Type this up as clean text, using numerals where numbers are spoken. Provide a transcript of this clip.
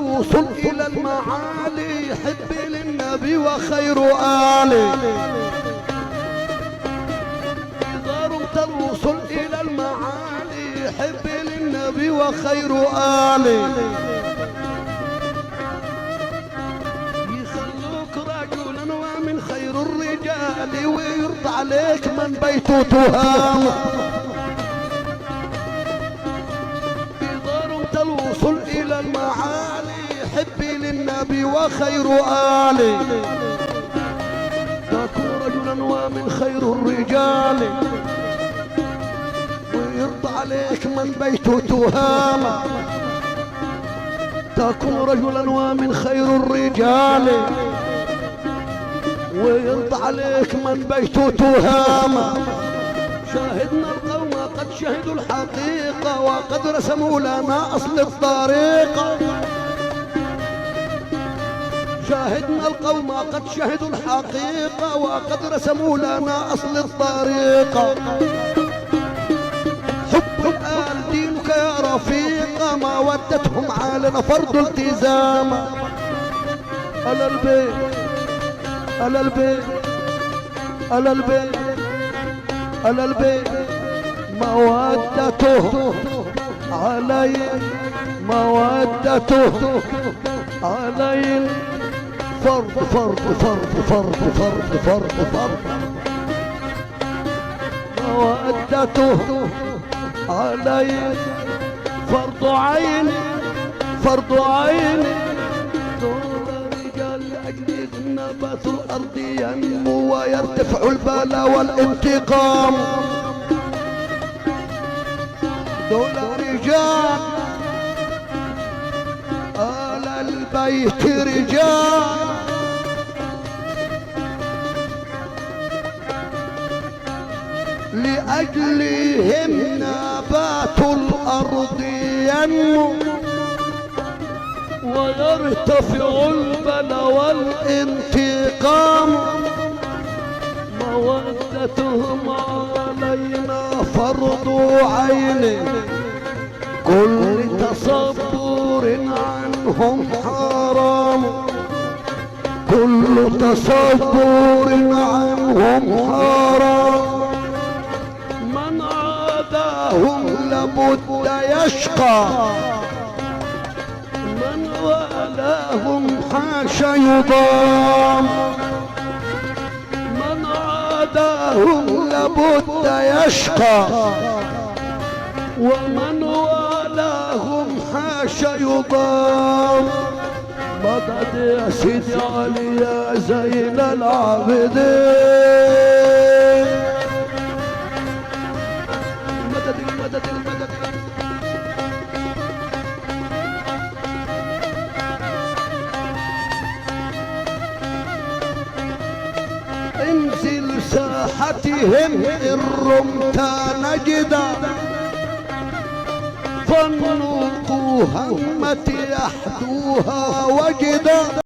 الوصول إلى المعالي حبي للنبي وخير آله. إذا رمت الوصول إلى المعالي حبي للنبي وخير آله. يخلوك رجلا ومن خير الرجال ويرضى عليك من بيته تهام. الوصول إلى المعالي حبي للنبي وخير آله. تكون رجلا ومن خير الرجال ويرضى عليك من بيته تهامة. تكون رجلا ومن خير الرجال ويرضى عليك من بيته تهامة. شاهدنا القوم قد شهدوا الحقيقة وقد رسموا لنا أصل الطريقة. شاهدنا القوم قد شهدوا الحقيقة وقد رسموا لنا أصل الطريقة. حب الآل دينك يا رفيق ما ودتهم علينا فرض التزام. على البيت على البيت على البيت على البيت مودته علي مودته علي فرض فرض فرض فرض فرض فرض فرض مودته علي فرض عين فرض عين. لأجل نبات الأرض ينمو ويرتفع البلاء والانتقام. دول رجال آل البيت رجال لأجلهم نبات الأرض ينمو ويرتفع البلاء والانتقام. مودتهم علينا فرض عين كل تصبر عنهم حرام. كل تصبر عنهم حرام. من عاداهم لابد يشقى من والاهم حاش يضام. من عاداهم لابد يشقى ومن والاهم حاش يضام. مدد يا سيدي علي يا زين العابدين. مدد المدد المدد. انزل ساحتهم إن رمت نجدا فالنوق همتي يحدوها وجدا.